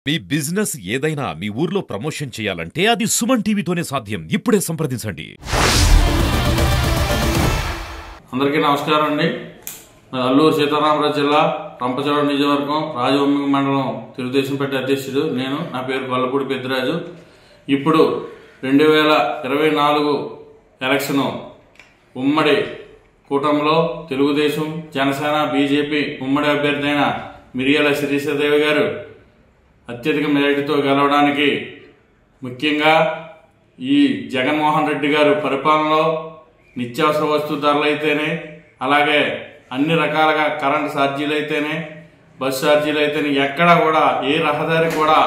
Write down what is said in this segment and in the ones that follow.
మీ business ఏదైనా మీ ఊర్లో promotion చేయాలంటే అది సుమన్ టీవీతోనే సాధ్యం. ఇప్పుడే సంప్రదించండి. అందరికీ నమస్కారం అండి. అల్లూరు సీతారామరాజు జిల్లా రంపచోడవరం నియోజకవర్గం రాజవొమ్మిగి మండలం తెలుగుదేశం పార్టీ అధ్యక్షుడు నా పేరు గొల్లపూడి పెద్దిరాజు. ఇప్పుడు 2024 ఎలక్షన్ ఉమ్మడి కూటమిలో తెలుగుదేశం, జనసేన, బీజేపీ ఉమ్మడి అభ్యర్థి అయిన మిరియాల శిరీషాదేవి గారు అత్యధిక మెజారిటీతో గెలవడానికి ముఖ్యంగా ఈ జగన్మోహన్ రెడ్డి గారు పరిపాలనలో నిత్యావసర వస్తు ధరలు అయితేనే, అలాగే అన్ని రకాలుగా కరెంటు ఛార్జీలు అయితేనే, బస్సు ఛార్జీలు అయితేనే, ఎక్కడా కూడా ఏ రహదారి కూడా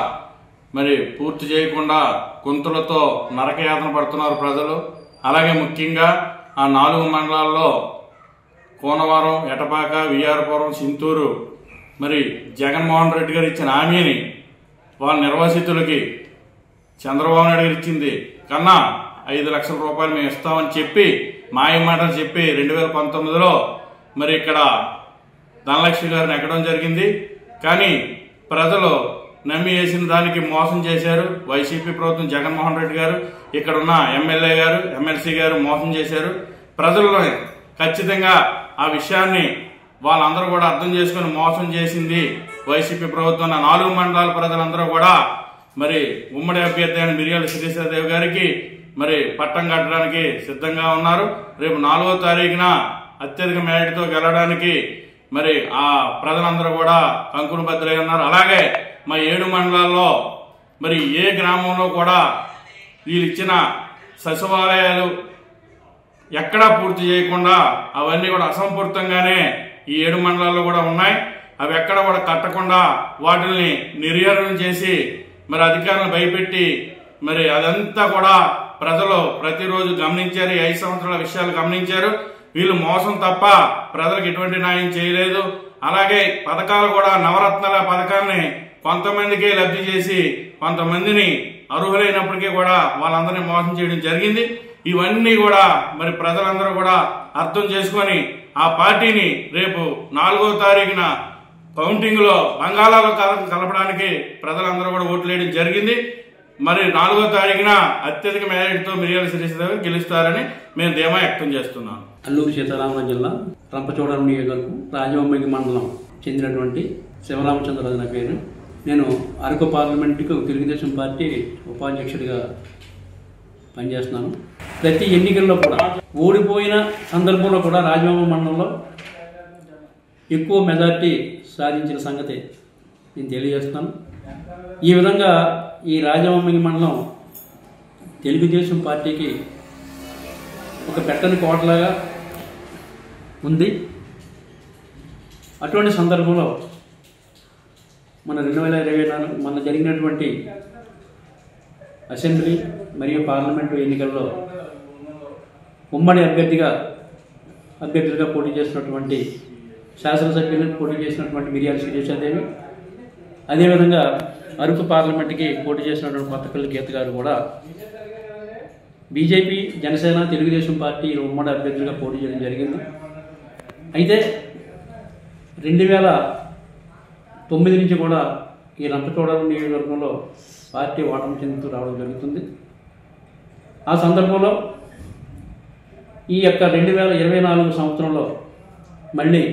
మరి పూర్తి చేయకుండా గుంతలతో నరకయాతన పడుతున్నారు ప్రజలు. అలాగే ముఖ్యంగా ఆ 4 మండలాల్లో కోనవరం, ఎటపాక, విఆర్పురం, చింతూరు మరి జగన్మోహన్ రెడ్డి గారు ఇచ్చిన హామీని వాళ్ళ నిర్వాసితులకి చంద్రబాబు నాయుడు గారు ఇచ్చింది కన్నా 5 లక్షల రూపాయలు మేము ఇస్తామని చెప్పి మాయమాటలు చెప్పి 2019లో మరి ఇక్కడ ధనలక్ష్మి గారిని ఎక్కడం జరిగింది. కానీ ప్రజలు నమ్మి వేసిన దానికి మోసం చేశారు. వైసీపీ ప్రభుత్వం, జగన్మోహన్ రెడ్డి గారు, ఇక్కడున్న ఎమ్మెల్యే గారు, ఎమ్మెల్సీ గారు మోసం చేశారు. ప్రజల్లో ఖచ్చితంగా ఆ విషయాన్ని వాళ్ళందరూ కూడా అర్థం చేసుకుని మోసం చేసింది వైసీపీ ప్రభుత్వం. 4 మండలాల ప్రజలందరూ కూడా మరి ఉమ్మడి అభ్యర్థి అయిన మిరియాల శిరీషాదేవి గారికి మరి పట్టం కట్టడానికి సిద్ధంగా ఉన్నారు. రేపు 4వ తారీఖున అత్యధిక మెజారిటీతో గెలవడానికి మరి ఆ ప్రజలందరూ కూడా కంకులు బద్దలై ఉన్నారు. అలాగే మా 7 మండలాల్లో మరి ఏ గ్రామంలో కూడా వీళ్ళు ఇచ్చిన సచివాలయాలు ఎక్కడా పూర్తి చేయకుండా అవన్నీ కూడా అసంపూర్తంగానే ఈ 7 మండలాల్లో కూడా ఉన్నాయి. అవి ఎక్కడ కూడా కట్టకుండా వాటిని నిర్వీర్యం చేసి మరి అధికారులను భయపెట్టి మరి అదంతా కూడా ప్రజలు ప్రతిరోజు గమనించారు. 5 సంవత్సరాల విషయాలు గమనించారు. వీళ్ళు మోసం తప్ప ప్రజలకు ఎటువంటి న్యాయం చేయలేదు. అలాగే పథకాలు కూడా నవరత్నాల పథకాన్ని కొంతమందికే లబ్ధి చేసి కొంతమందిని అర్హులైనప్పటికీ కూడా వాళ్ళందరినీ మోసం చేయడం జరిగింది. ఇవన్నీ కూడా మరి ప్రజలందరూ కూడా అర్థం చేసుకొని ఆ పార్టీని రేపు 4వ తారీఖున కౌంటింగ్ లో బంగాళాలో కలపడానికి ప్రజలందరూ కూడా ఓట్లు వేయడం జరిగింది. మరి 4వ తారీఖున అత్యధిక మెజారిటీతో మిరియాల శిరీషాదేవి గెలుస్తారని మేము ధీమా వ్యక్తం చేస్తున్నాం. అల్లూరు సీతారామరాజు జిల్లా రంపచోడవరం నియోజకవర్గం రాజవొమ్మిగి మండలం చెందినటువంటి శివరామచంద్రరాజు నా పేరు. నేను అరకు పార్లమెంటుకు తెలుగుదేశం పార్టీ ఉపాధ్యక్షుడిగా పనిచేస్తున్నాను. ప్రతి ఎన్నికల్లో కూడా ఓడిపోయిన సందర్భంలో కూడా రాజవొమ్మిగి మండలంలో ఎక్కువ మెజార్టీ సాధించిన సంగతి నేను తెలియజేస్తున్నాను. ఈ విధంగా ఈ రాజవొమ్మిగి మండలం తెలుగుదేశం పార్టీకి ఒక పెట్టని కోటలాగా ఉంది. అటువంటి సందర్భంలో మన 2024 మన జరిగినటువంటి అసెంబ్లీ మరియు పార్లమెంటు ఎన్నికల్లో ఉమ్మడి అభ్యర్థులుగా పోటీ చేసినటువంటి శాసనసభ్యులు పోటీ చేసినటువంటి మిరియాల శిరీషాదేవి, అదేవిధంగా అరకు పార్లమెంటుకి పోటీ చేసినటువంటి కొత్తపల్లి గీత గారు కూడా బీజేపీ, జనసేన, తెలుగుదేశం పార్టీ ఉమ్మడి అభ్యర్థులుగా పోటీ చేయడం జరిగింది. అయితే 2009 నుంచి కూడా ఈ రంపచోడవరం నియోజకవర్గంలో పార్టీ ఓటమి చెందుతూ రావడం జరుగుతుంది. ఆ సందర్భంలో ఈ యొక్క 2024 సంవత్సరంలో మళ్ళీ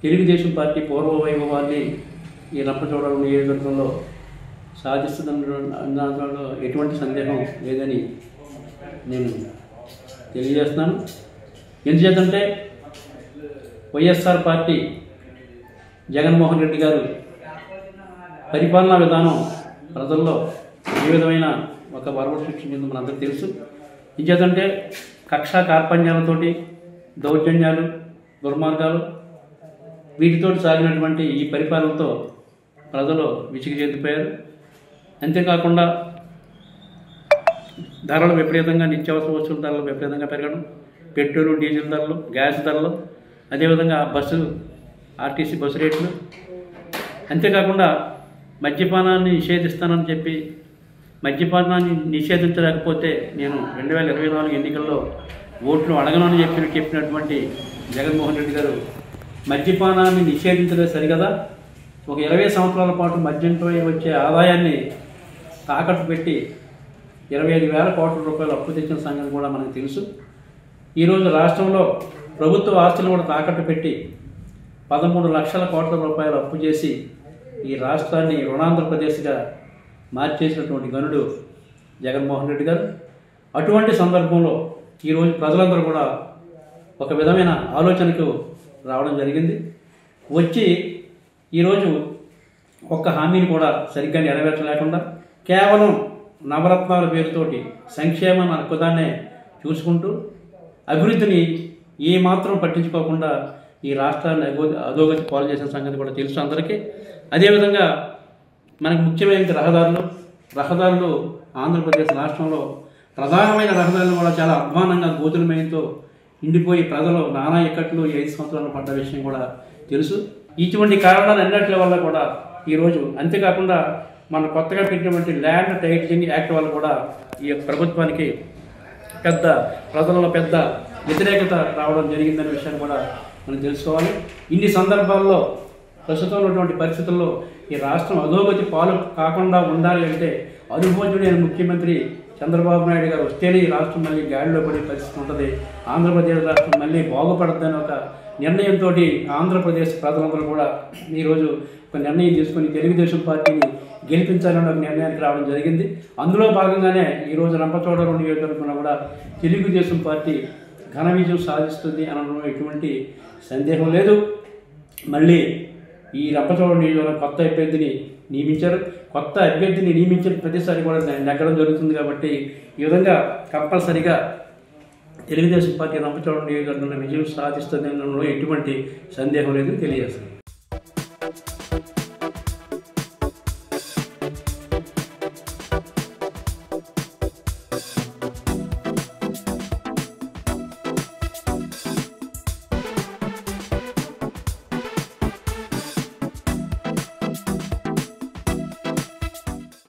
తెలుగుదేశం పార్టీ పూర్వ వైభవాన్ని ఈ రంపచోడవరం నియోజకవర్గంలో సాధిస్తుందన్న ఎటువంటి సందేహం లేదని నేను తెలియజేస్తున్నాను. ఎందుచేతంటే వైఎస్ఆర్ పార్టీ జగన్మోహన్ రెడ్డి గారు పరిపాలనా విధానం ప్రజల్లో ఏ విధమైన ఒక వరవ సృష్టించిందో మనందరికీ తెలుసు. ఎందుచేతంటే కక్షా కార్పణ్యాలతోటి దౌర్జన్యాలు, దుర్మార్గాలు వీటితో సాగినటువంటి ఈ పరిపాలనతో ప్రజలు విసిగి చెందిపోయారు. అంతేకాకుండా ధరలు విపరీతంగా, నిత్యావసర వస్తువుల ధరలు విపరీతంగా పెరగడం, పెట్రోలు, డీజిల్ ధరలు, గ్యాస్ ధరలు, అదేవిధంగా ఆర్టీసీ బస్సు రేట్లు, అంతేకాకుండా మద్యపానాన్ని నిషేధిస్తానని చెప్పి మద్యపానాన్ని నిషేధించలేకపోతే నేను 2024 ఎన్నికల్లో ఓట్లు అడగనని చెప్పినటువంటి జగన్మోహన్ రెడ్డి గారు మద్యపానాన్ని నిషేధించలేదు సరికదా, ఒక 20 సంవత్సరాల పాటు మద్యంతో వచ్చే ఆదాయాన్ని తాకట్టు పెట్టి 25,000 కోట్ల రూపాయలు అప్పు తెచ్చిన సంగతి కూడా మనకు తెలుసు. ఈరోజు రాష్ట్రంలో ప్రభుత్వ ఆస్తులు కూడా తాకట్టు పెట్టి 13 లక్షల కోట్ల రూపాయలు అప్పు చేసి ఈ రాష్ట్రాన్ని రుణాంధ్రప్రదేశ్గా మార్చేసినటువంటి గనుడు జగన్మోహన్ రెడ్డి గారు. అటువంటి సందర్భంలో ఈరోజు ప్రజలందరూ కూడా ఒక విధమైన ఆలోచనకు రావడం జరిగింది. వచ్చి ఈరోజు ఒక్క హామీని కూడా సరిగ్గా నెరవేర్చలేకుండా కేవలం నవరత్నాల పేరుతోటి సంక్షేమం అనుకుదాన్నే చూసుకుంటూ అభివృద్ధిని ఏమాత్రం పట్టించుకోకుండా ఈ రాష్ట్రాన్ని అధోగతి పాలు చేసిన సంగతి కూడా తెలుసు అందరికీ. అదేవిధంగా మనకు ముఖ్యమైనది రహదారులు ఆంధ్రప్రదేశ్ రాష్ట్రంలో ప్రధానమైన రహదారులు కూడా చాలా అధ్వానంగా గోతులమయంతో ఇండిపోయి ప్రజలు నానా ఇక్కట్లు 5 సంవత్సరాలు పడ్డ విషయం కూడా తెలుసు. ఇటువంటి కారణాలు అన్నిటి వల్ల కూడా ఈరోజు, అంతేకాకుండా మన కొత్తగా పెట్టినటువంటి ల్యాండ్ టైటిలింగ్ యాక్ట్ వల్ల కూడా ఈ ప్రభుత్వానికి ప్రజలలో పెద్ద వ్యతిరేకత రావడం జరిగిందనే విషయాన్ని కూడా మనం తెలుసుకోవాలి. ఇన్ని సందర్భాల్లో ప్రస్తుతం ఉన్నటువంటి పరిస్థితుల్లో ఈ రాష్ట్రం అధోగతి పాలు కాకుండా ఉండాలి అంటే అనుభవజ్ఞుడైన ముఖ్యమంత్రి చంద్రబాబు నాయుడు గారు వస్తేనే ఈ రాష్ట్రం మళ్ళీ గాడిలో పడే పరిస్థితి ఉంటుంది, ఆంధ్రప్రదేశ్ రాష్ట్రం మళ్ళీ బాగుపడద్దని ఒక నిర్ణయంతో ఆంధ్రప్రదేశ్ ప్రజలందరూ కూడా ఈరోజు ఒక నిర్ణయం తీసుకొని తెలుగుదేశం పార్టీని గెలిపించాలని ఒక నిర్ణయానికి రావడం జరిగింది. అందులో భాగంగానే ఈరోజు రంపచోడవరం నియోజకవర్గంలో కూడా తెలుగుదేశం పార్టీ ఘన విజయం సాధిస్తుంది అనడంలో ఎటువంటి సందేహం లేదు. మళ్ళీ ఈ రంపచోడవరం నియోజకవర్గం కొత్త అభ్యర్థిని నియమించారు. కొత్త అభ్యర్థిని నియమించిన ప్రతిసారి కూడా నెగ్గడం జరుగుతుంది. కాబట్టి ఈ విధంగా కంపల్సరిగా తెలుగుదేశం పార్టీ రంపచోడవరం నియోజకవర్గంలో విజయం సాధిస్తుంది అనడంలో ఎటువంటి సందేహం లేదు తెలియజేస్తుంది.